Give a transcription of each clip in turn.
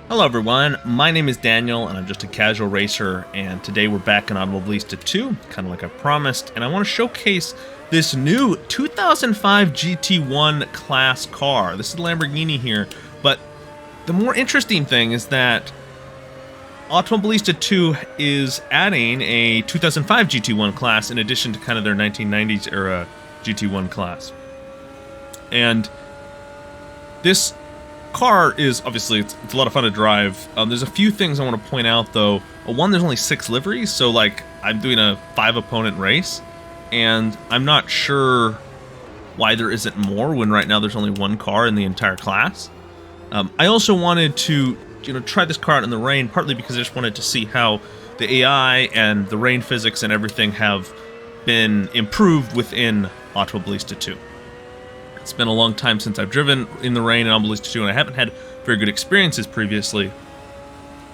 Hello everyone, my name is Daniel and I'm just a casual racer, and today we're back in Automobilista 2, kind of like I promised, and I want to showcase this new 2005 GT1 Class car. This is Lamborghini here, but the more interesting thing is that Automobilista 2 is adding a 2005 GT1 Class in addition to kind of their 1990s era GT1 Class. And this car is obviously it's a lot of fun to drive. There's a few things I want to point out though. One, there's only 6 liveries, so like I'm doing a 5-opponent race, and I'm not sure why there isn't more when right now there's only 1 car in the entire class. I also wanted to try this car out in the rain, partly because I just wanted to see how the AI and the rain physics and everything have been improved within Automobilista 2. It's been a long time since I've driven in the rain in Automobilista 2, and I haven't had very good experiences previously,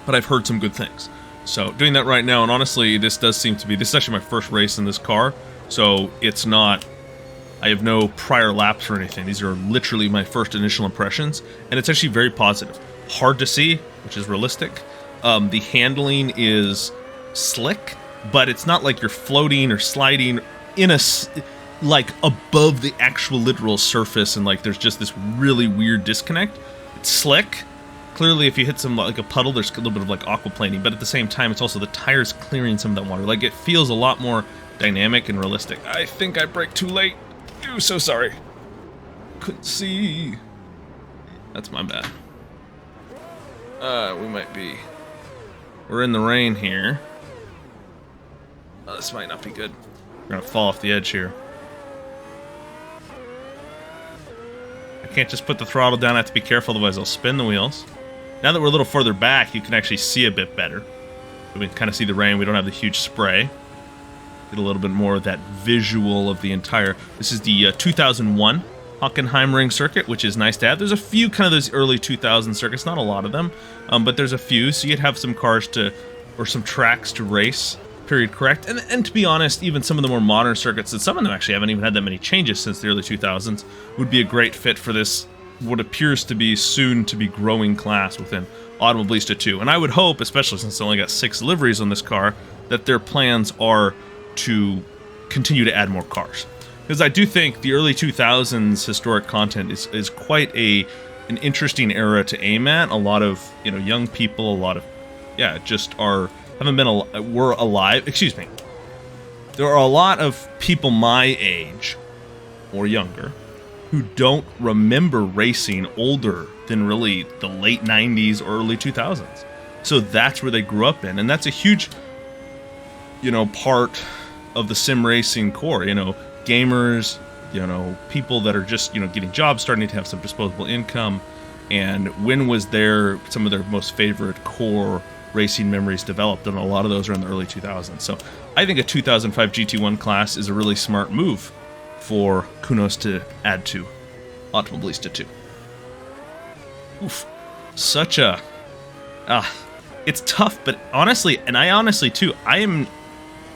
but I've heard some good things. So doing that right now, and honestly, this is actually my first race in this car, so it's not, I have no prior laps or anything. These are literally my first initial impressions, and it's actually very positive. Hard to see, which is realistic. The handling is slick, but it's not like you're floating or sliding in a like above the actual literal surface, and like there's just this really weird disconnect. It's slick. Clearly, if you hit some like a puddle, there's a little bit of like aquaplaning, but at the same time, it's also the tires clearing some of that water. Like it feels a lot more dynamic and realistic. I think I braked too late. Ew, so sorry. Couldn't see. That's my bad. We're in the rain here. Oh, this might not be good. We're gonna fall off the edge here. I can't just put the throttle down, I have to be careful, otherwise I'll spin the wheels. Now that we're a little further back, you can actually see a bit better. We can kind of see the rain, we don't have the huge spray. Get a little bit more of that visual of the entire... This is the 2001 Hockenheimring circuit, which is nice to have. There's a few kind of those early 2000 circuits, not a lot of them, but there's a few, so you'd have some cars or some tracks to race. Period, correct. And to be honest, even some of the more modern circuits, and some of them actually haven't even had that many changes since the early 2000s, would be a great fit for this, what appears to be soon to be growing class within Automobilista 2. And I would hope, especially since they only got 6 liveries on this car, that their plans are to continue to add more cars. Because I do think the early 2000s historic content is quite an interesting era to aim at. A lot of young people, a lot of were alive. Excuse me. There are a lot of people my age or younger who don't remember racing older than really the late 90s or early 2000s. So that's where they grew up in, and that's a huge part of the sim racing core. Gamers, people that are just getting jobs, starting to have some disposable income, and when was some of their most favorite core racing memories developed, and a lot of those are in the early 2000s. So I think a 2005 GT1 Class is a really smart move for Kunos to add to Automobilista 2. Oof. Such a... it's tough, but honestly, too,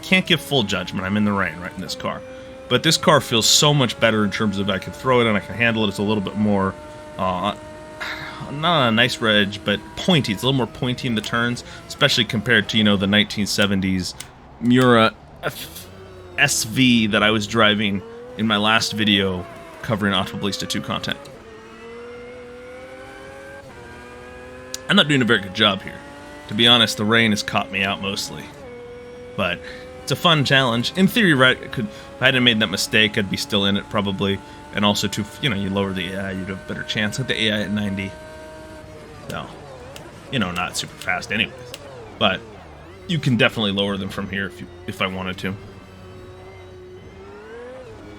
can't give full judgment. I'm in the rain right in this car. But this car feels so much better in terms of I can throw it and I can handle it. It's a little bit more... not a nice edge, but pointy. It's a little more pointy in the turns, especially compared to, the 1970s Mura SV that I was driving in my last video covering Automobilista 2 content. I'm not doing a very good job here. To be honest, the rain has caught me out mostly. But it's a fun challenge. In theory, right, if I hadn't made that mistake, I'd be still in it probably. And also, you lower the AI, you'd have a better chance. Like the AI at 90. No, not super fast anyways, but you can definitely lower them from here if I wanted to.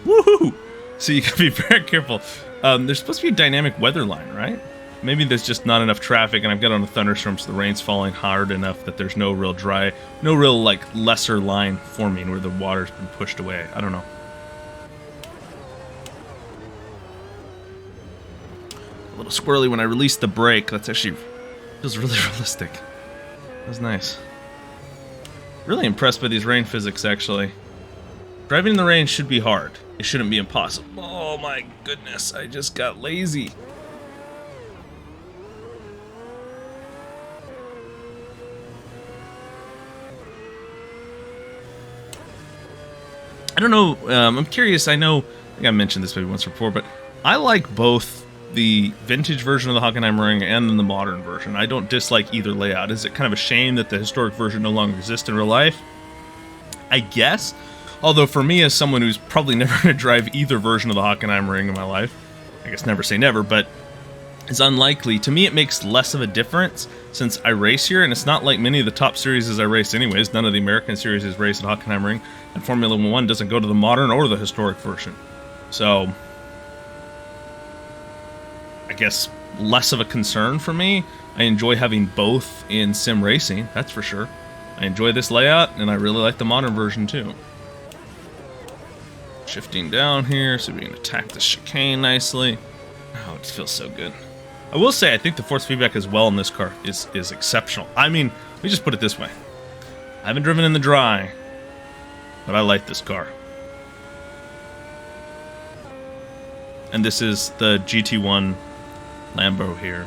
Woohoo! So you gotta be very careful. There's supposed to be a dynamic weather line, right? Maybe there's just not enough traffic, and I've got on a thunderstorm, so the rain's falling hard enough that there's no real like lesser line forming where the water's been pushed away. I don't know. A little squirrely when I released the brake. That's actually feels really realistic. That was nice. Really impressed by these rain physics, actually. Driving in the rain should be hard. It shouldn't be impossible. Oh my goodness, I just got lazy. I don't know, I'm curious, I think I mentioned this maybe once before, but I like both the vintage version of the Hockenheimring and then the modern version. I don't dislike either layout. Is it kind of a shame that the historic version no longer exists in real life? I guess. Although for me, as someone who's probably never going to drive either version of the Hockenheimring in my life, I guess never say never, but it's unlikely. To me, it makes less of a difference since I race here, and it's not like many of the top series I race anyways. None of the American series is raced at Hockenheimring, and Formula 1 doesn't go to the modern or the historic version. So I guess less of a concern for me. I enjoy having both in sim racing, that's for sure. I enjoy this layout, and I really like the modern version too. Shifting down here so we can attack the chicane nicely. Oh, it feels so good. I will say, I think the force feedback as well in this car is exceptional. I mean, let me just put it this way. I haven't driven in the dry, but I like this car. And this is the GT1 Lambo here.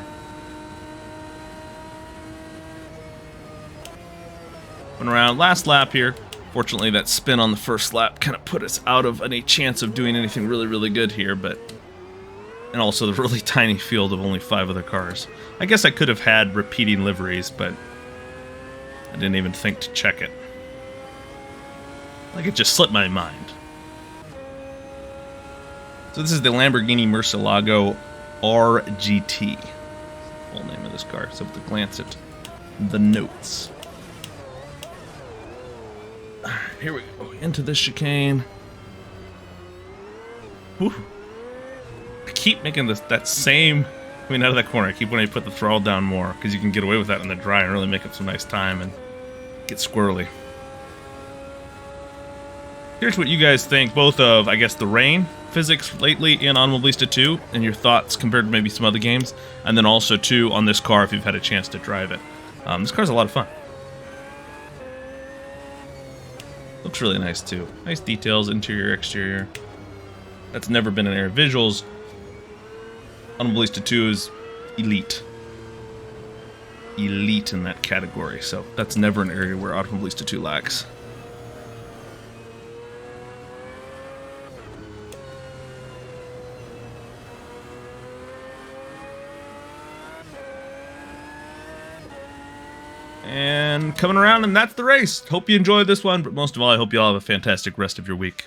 Went around last lap here. Fortunately, that spin on the first lap kind of put us out of any chance of doing anything really, really good here, but... And also the really tiny field of only 5 other cars. I guess I could have had repeating liveries, but I didn't even think to check it. Like, it just slipped my mind. So this is the Lamborghini Murcielago R-GT. Full name of this car. So to glance at the notes. Here we go, into the chicane. Whew. I keep making that same, out of that corner. I keep wanting to put the throttle down more, because you can get away with that in the dry and really make up some nice time and get squirrely. Here's what you guys think, both of, I guess, the rain physics lately in Automobilista 2, and your thoughts compared to maybe some other games, and then also, too, on this car if you've had a chance to drive it. This car's a lot of fun. Looks really nice, too. Nice details, interior, exterior. That's never been an area. Visuals, Automobilista 2 is elite. Elite in that category, so that's never an area where Automobilista 2 lacks. And coming around, and that's the race. Hope you enjoyed this one, but most of all, I hope you all have a fantastic rest of your week.